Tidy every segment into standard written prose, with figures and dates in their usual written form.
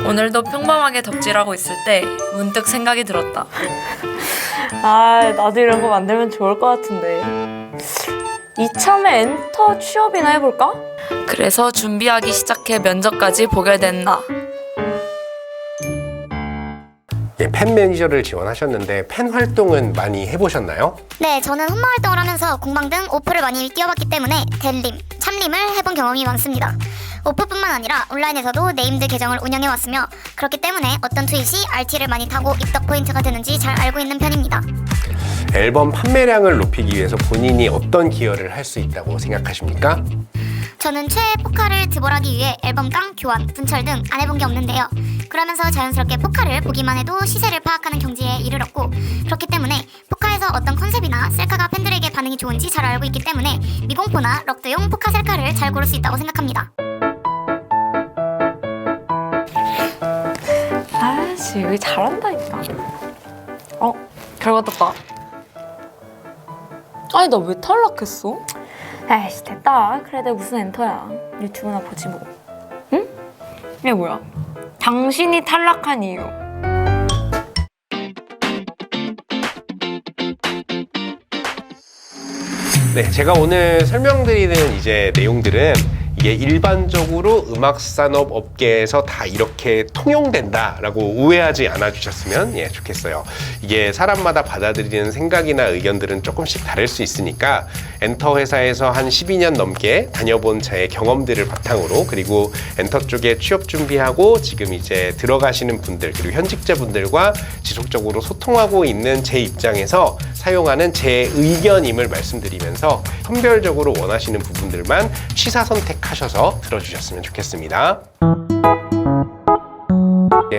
오늘도 평범하게 덕질하고 있을 때 문득 생각이 들었다. 아, 나도 이런 거 만들면 좋을 것 같은데. 이참에 엔터 취업이나 해볼까? 그래서 준비하기 시작해 면접까지 보게 된다. 예, 팬 매니저를 지원하셨는데 팬 활동은 많이 해보셨나요? 네, 저는 홈마 활동을 하면서 공방 등 오프를 많이 뛰어봤기 때문에 델림, 참림을 해본 경험이 많습니다. 오프뿐만 아니라 온라인에서도 네임드 계정을 운영해왔으며 그렇기 때문에 어떤 트윗이 RT를 많이 타고 입덕 포인트가 되는지 잘 알고 있는 편입니다. 앨범 판매량을 높이기 위해서 본인이 어떤 기여를 할 수 있다고 생각하십니까? 저는 최애 포카를 득볼하기 위해 앨범당, 교환, 분철 등 안 해본 게 없는데요. 그러면서 자연스럽게 포카를 보기만 해도 시세를 파악하는 경지에 이르렀고 그렇기 때문에 포카에서 어떤 컨셉이나 셀카가 팬들에게 반응이 좋은지 잘 알고 있기 때문에 미공포나 럭드용 포카 셀카를 잘 고를 수 있다고 생각합니다. 아씨, 여기 잘한다니까. 결과 떴다. 아니, 나 왜 탈락했어? 에이씨, 됐다. 그래, 내가 무슨 엔터야. 유튜브나 보지 뭐. 응? 이게 뭐야? 당신이 탈락한 이유. 네, 제가 오늘 설명드리는 이제 내용들은 이게 일반적으로 음악산업 업계에서 다 이렇게 통용된다라고 오해하지 않아 주셨으면 좋겠어요. 이게 사람마다 받아들이는 생각이나 의견들은 조금씩 다를 수 있으니까 엔터 회사에서 한 12년 넘게 다녀본 제 경험들을 바탕으로 그리고 엔터 쪽에 취업 준비하고 지금 이제 들어가시는 분들 그리고 현직자분들과 지속적으로 소통하고 있는 제 입장에서 사용하는 제 의견임을 말씀드리면서 선별적으로 원하시는 부분들만 취사 선택하셔서 들어주셨으면 좋겠습니다.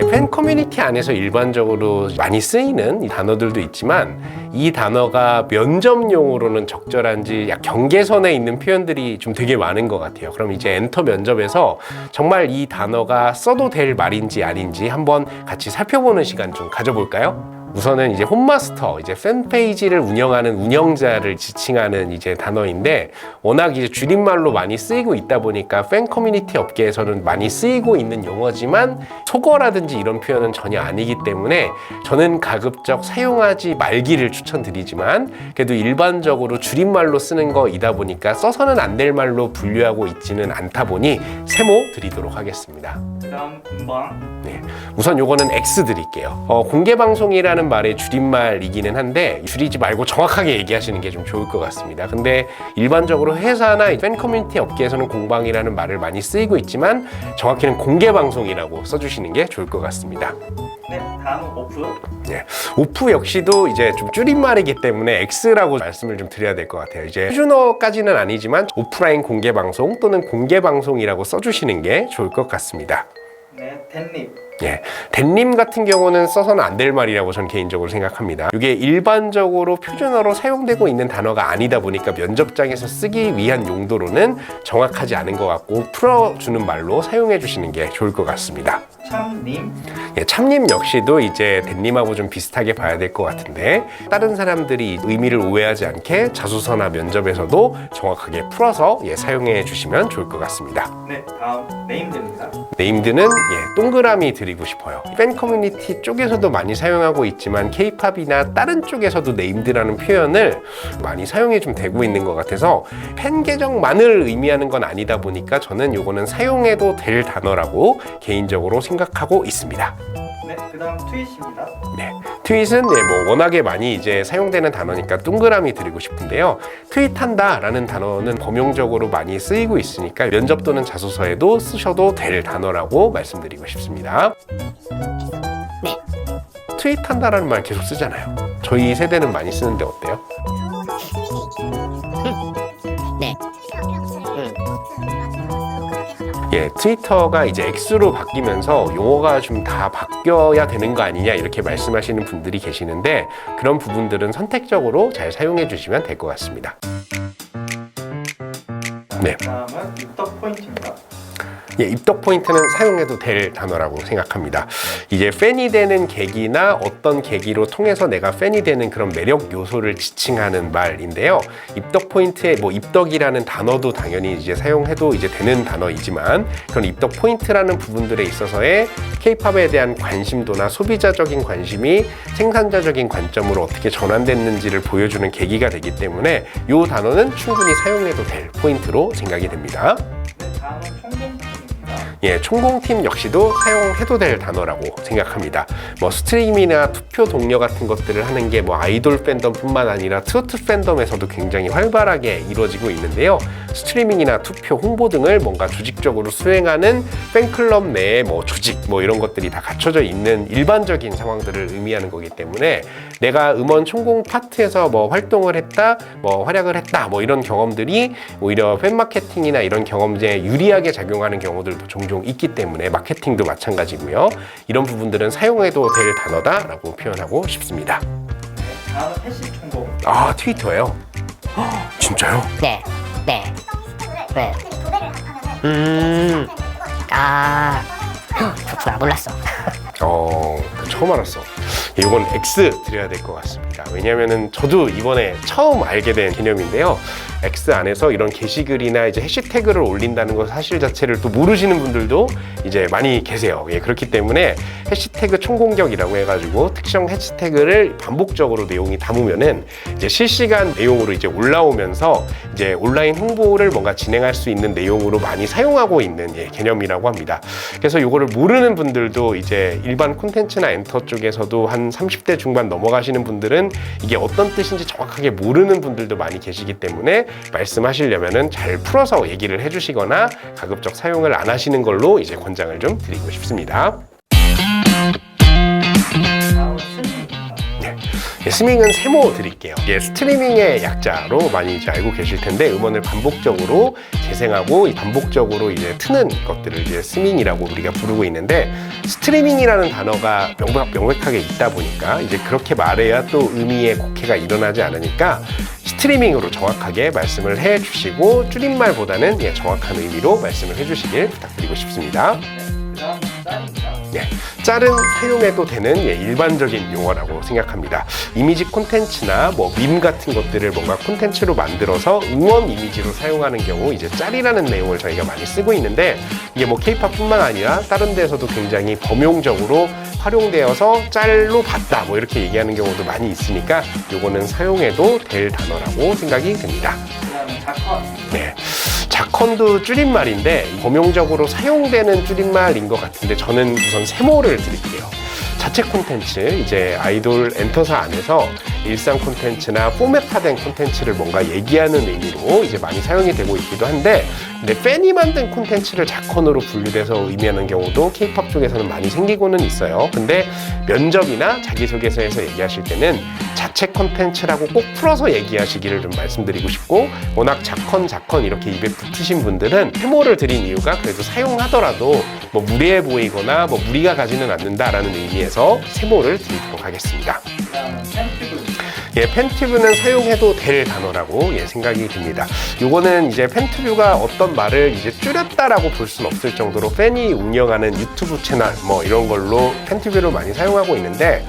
팬 커뮤니티 안에서 일반적으로 많이 쓰이는 이 단어들도 있지만 이 단어가 면접용으로는 적절한지 약 경계선에 있는 표현들이 좀 되게 많은 것 같아요. 그럼 이제 엔터 면접에서 정말 이 단어가 써도 될 말인지 아닌지 한번 같이 살펴보는 시간 좀 가져볼까요? 우선은 이제 홈마스터, 이제 팬페이지를 운영하는 운영자를 지칭하는 이제 단어인데 워낙 이제 줄임말로 많이 쓰이고 있다 보니까 팬 커뮤니티 업계에서는 많이 쓰이고 있는 용어지만 속어라든지 이런 표현은 전혀 아니기 때문에 저는 가급적 사용하지 말기를 추천드리지만 그래도 일반적으로 줄임말로 쓰는 거이다 보니까 써서는 안 될 말로 분류하고 있지는 않다 보니 세모 드리도록 하겠습니다. 그다음 공방. 네, 우선 요거는 X 드릴게요. 공개방송이라는 말의 줄임말이기는 한데 줄이지 말고 정확하게 얘기하시는 게 좀 좋을 것 같습니다. 근데 일반적으로 회사나 팬 커뮤니티 업계에서는 공방이라는 말을 많이 쓰이고 있지만 정확히는 공개방송이라고 써주시는 게 좋을 것 같습니다. 네, 다음 오프. 네, 오프 역시도 이제 좀 줄임말이기 때문에 X라고 말씀을 좀 드려야 될 것 같아요. 이제 표준어까지는 아니지만 오프라인 공개방송 또는 공개방송이라고 써주시는 게 좋을 것 같습니다. 네, 댄립. 예, 댄님 같은 경우는 써서는 안 될 말이라고 저는 개인적으로 생각합니다. 이게 일반적으로 표준어로 사용되고 있는 단어가 아니다 보니까 면접장에서 쓰기 위한 용도로는 정확하지 않은 것 같고 풀어주는 말로 사용해 주시는 게 좋을 것 같습니다. 참님. 예, 참님 역시도 이제 댄님하고 좀 비슷하게 봐야 될 것 같은데 다른 사람들이 의미를 오해하지 않게 자소서나 면접에서도 정확하게 풀어서 사용해 주시면 좋을 것 같습니다. 네, 다음 네임드입니다. 네임드는 동그라미 드리고 싶어요. 팬 커뮤니티 쪽에서도 많이 사용하고 있지만 K-팝이나 다른 쪽에서도 네임드라는 표현을 많이 사용이 좀 되고 있는 것 같아서 팬 계정만을 의미하는 건 아니다 보니까 저는 요거는 사용해도 될 단어라고 개인적으로 생각하고 있습니다. 네, 그다음 트윗입니다. 네, 트윗은 뭐 워낙에 많이 이제 사용되는 단어니까 동그라미 드리고 싶은데요. 트윗한다 라는 단어는 범용적으로 많이 쓰이고 있으니까 면접 또는 자소서에도 쓰셔도 될 단어라고 말씀드리고 싶습니다. 네. 트윗한다라는 말 계속 쓰잖아요. 저희 세대는 많이 쓰는데 어때요? 네. 예, 트위터가 이제 X로 바뀌면서 용어가 좀 다 바뀌어야 되는 거 아니냐 이렇게 말씀하시는 분들이 계시는데 그런 부분들은 선택적으로 잘 사용해 주시면 될 것 같습니다. 네. 다음은 입덕 포인트입니다. 예, 입덕 포인트는 사용해도 될 단어라고 생각합니다. 이제 팬이 되는 계기나 어떤 계기로 통해서 내가 팬이 되는 그런 매력 요소를 지칭하는 말인데요. 입덕 포인트에 뭐 입덕이라는 단어도 당연히 이제 사용해도 이제 되는 단어이지만 그런 입덕 포인트라는 부분들에 있어서의 K-팝에 대한 관심도나 소비자적인 관심이 생산자적인 관점으로 어떻게 전환됐는지를 보여주는 계기가 되기 때문에 이 단어는 충분히 사용해도 될 포인트로 생각이 됩니다. 네, 다음은 총공팀입니다. 예, 총공팀 역시도 사용해도 될 단어라고 생각합니다. 뭐 스트리밍이나 투표 동료 같은 것들을 하는 게 뭐 아이돌 팬덤뿐만 아니라 트로트 팬덤에서도 굉장히 활발하게 이루어지고 있는데요. 스트리밍이나 투표, 홍보 등을 뭔가 조직적으로 수행하는 팬클럽 내에 뭐 조직 뭐 이런 것들이 다 갖춰져 있는 일반적인 상황들을 의미하는 거기 때문에 내가 음원 총공 파트에서 뭐 활동을 했다, 뭐 활약을 했다, 뭐 이런 경험들이 오히려 팬 마케팅이나 이런 경험에 유리하게 작용하는 경우들도 종종 있기 때문에 마케팅도 마찬가지고요. 이런 부분들은 사용해도 될 단어다라고 표현하고 싶습니다. 네, 다음은 해시 총공. 아, 트위터예요? 진짜요? 네. 네. 네. 도배를 아. 그렇구나. 몰랐어. 처음 알았어. 이건 X 드려야 될 것 같습니다. 왜냐면은 저도 이번에 처음 알게 된 개념인데요. X 안에서 이런 게시글이나 이제 해시태그를 올린다는 것 사실 자체를 또 모르시는 분들도 이제 많이 계세요. 예, 그렇기 때문에 해시태그 총공격이라고 해가지고 특정 해시태그를 반복적으로 내용이 담으면은 이제 실시간 내용으로 이제 올라오면서 이제 온라인 홍보를 뭔가 진행할 수 있는 내용으로 많이 사용하고 있는 개념이라고 합니다. 그래서 이거를 모르는 분들도 이제 일반 콘텐츠나 엔터 쪽에서도 한 30대 중반 넘어가시는 분들은 이게 어떤 뜻인지 정확하게 모르는 분들도 많이 계시기 때문에 말씀하시려면은 잘 풀어서 얘기를 해주시거나 가급적 사용을 안 하시는 걸로 이제 권장을 좀 드리고 싶습니다. 다음은 스밍입니다. 예, 스밍은 세모 드릴게요. 예, 스트리밍의 약자로 많이 이제 알고 계실 텐데 음원을 반복적으로 재생하고 반복적으로 이제 트는 것들을 이제 스밍이라고 우리가 부르고 있는데 스트리밍이라는 단어가 명백하게 있다 보니까 이제 그렇게 말해야 또 의미의 곡해가 일어나지 않으니까 스트리밍으로 정확하게 말씀을 해주시고 줄임말보다는 정확한 의미로 말씀을 해주시길 부탁드리고 싶습니다. 그 다음은 짤입니다. 네, 짤은 사용해도 되는 일반적인 용어라고 생각합니다. 이미지 콘텐츠나 뭐 밈 같은 것들을 뭔가 콘텐츠로 만들어서 응원 이미지로 사용하는 경우 이제 짤이라는 내용을 저희가 많이 쓰고 있는데 이게 뭐 K-팝뿐만 아니라 다른 데서도 굉장히 범용적으로 활용되어서 짤로 봤다 뭐 이렇게 얘기하는 경우도 많이 있으니까 요거는 사용해도 될 단어라고 생각이 듭니다. 그 다음은 자컨. 네. 자컨도 줄임말인데 범용적으로 사용되는 줄임말인 것 같은데 저는 우선 세모를 드릴게요. 자체 콘텐츠, 이제 아이돌 엔터사 안에서 일상 콘텐츠나 포맷화된 콘텐츠를 뭔가 얘기하는 의미로 이제 많이 사용이 되고 있기도 한데 근데 팬이 만든 콘텐츠를 자컨으로 분류돼서 의미하는 경우도 K-팝 쪽에서는 많이 생기고는 있어요. 근데 면접이나 자기소개서에서 얘기하실 때는 자체 콘텐츠라고 꼭 풀어서 얘기하시기를 좀 말씀드리고 싶고 워낙 자컨 이렇게 입에 붙으신 분들은 세모를 드린 이유가 그래도 사용하더라도 뭐 무례해 보이거나 뭐 무리가 가지는 않는다라는 의미에서 세모를 드리도록 하겠습니다. 그 다음은 팬티브입니다. 예, 팬튜브는 사용해도 될 단어라고 생각이 듭니다. 요거는 이제 팬튜브가 어떤 말을 이제 줄였다라고 볼 수는 없을 정도로 팬이 운영하는 유튜브 채널 뭐 이런 걸로 팬튜브를 많이 사용하고 있는데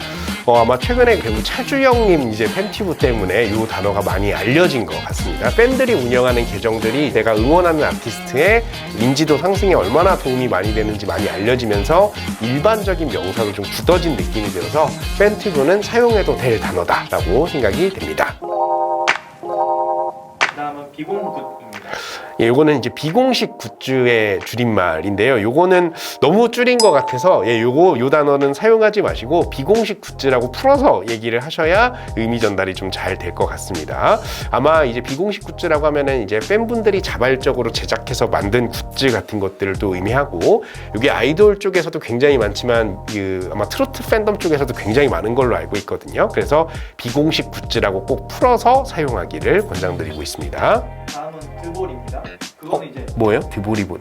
아마 최근에 배우 차주영님 이제 팬튜브 때문에 이 단어가 많이 알려진 것 같습니다. 팬들이 운영하는 계정들이 내가 응원하는 아티스트의 인지도 상승에 얼마나 도움이 많이 되는지 많이 알려지면서 일반적인 명사로 좀 굳어진 느낌이 들어서 팬튜브는 사용해도 될 단어다라고 생각이 됩니다. 그 다음은 비공굿입니다. 예, 요거는 이제 비공식 굿즈의 줄임말인데요. 요거는 너무 줄인 것 같아서 요 단어는 사용하지 마시고 비공식 굿즈라고 풀어서 얘기를 하셔야 의미 전달이 좀 잘 될 것 같습니다. 아마 이제 비공식 굿즈라고 하면은 이제 팬분들이 자발적으로 제작해서 만든 굿즈 같은 것들을 또 의미하고 이게 아이돌 쪽에서도 굉장히 많지만 아마 트로트 팬덤 쪽에서도 굉장히 많은 걸로 알고 있거든요. 그래서 비공식 굿즈라고 꼭 풀어서 사용하기를 권장드리고 있습니다. 다음은 드볼입니다. 그거는 이제 뭐예요?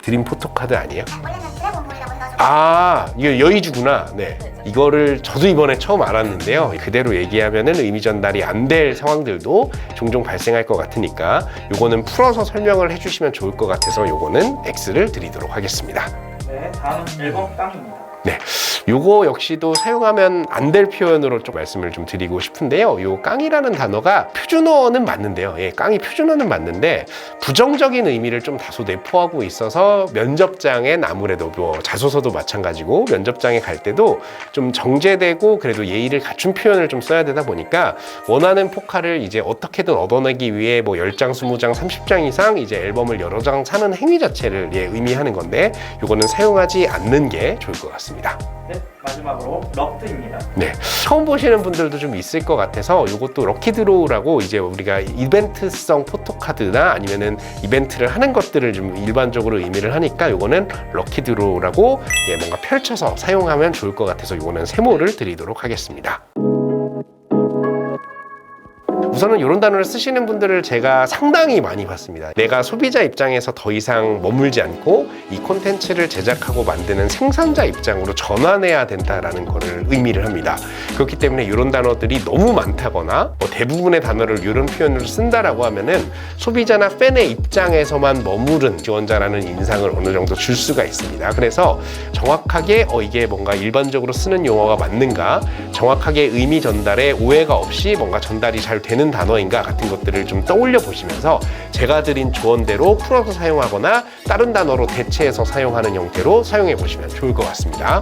드림 포토카드 아니에요? 원래는 드래곤볼이라고 해가지고 아, 이거 여의주구나. 네. 이거를 저도 이번에 처음 알았는데요. 그대로 얘기하면은 의미 전달이 안 될 상황들도 종종 발생할 것 같으니까 요거는 풀어서 설명을 해주시면 좋을 것 같아서 요거는 X를 드리도록 하겠습니다. 네, 다음은 앨범 깡입니다. 네, 요거 역시도 사용하면 안 될 표현으로 좀 말씀을 좀 드리고 싶은데요. 요 깡이라는 단어가 표준어는 맞는데요. 예, 깡이 표준어는 맞는데 부정적인 의미를 좀 다소 내포하고 있어서 면접장엔 아무래도 뭐 자소서도 마찬가지고 면접장에 갈 때도 좀 정제되고 그래도 예의를 갖춘 표현을 좀 써야 되다 보니까 원하는 포카를 이제 어떻게든 얻어내기 위해 뭐 10장, 20장, 30장 이상 이제 앨범을 여러 장 사는 행위 자체를 의미하는 건데 요거는 사용하지 않는 게 좋을 것 같습니다. 네, 마지막으로 럭드입니다. 네, 처음 보시는 분들도 좀 있을 것 같아서 이것도 럭키드로우라고 이제 우리가 이벤트성 포토카드나 아니면은 이벤트를 하는 것들을 좀 일반적으로 의미를 하니까 이거는 럭키드로우라고 뭔가 펼쳐서 사용하면 좋을 것 같아서 이거는 세모를 드리도록 하겠습니다. 우선은 이런 단어를 쓰시는 분들을 제가 상당히 많이 봤습니다. 내가 소비자 입장에서 더 이상 머물지 않고 이 콘텐츠를 제작하고 만드는 생산자 입장으로 전환해야 된다라는 거를 의미를 합니다. 그렇기 때문에 이런 단어들이 너무 많다거나 뭐 대부분의 단어를 이런 표현으로 쓴다라고 하면은 소비자나 팬의 입장에서만 머무른 지원자라는 인상을 어느 정도 줄 수가 있습니다. 그래서 정확하게 이게 뭔가 일반적으로 쓰는 용어가 맞는가, 정확하게 의미 전달에 오해가 없이 뭔가 전달이 잘 되는 단어인가 같은 것들을 좀 떠올려 보시면서 제가 드린 조언대로 풀어서 사용하거나 다른 단어로 대체해서 사용하는 형태로 사용해 보시면 좋을 것 같습니다.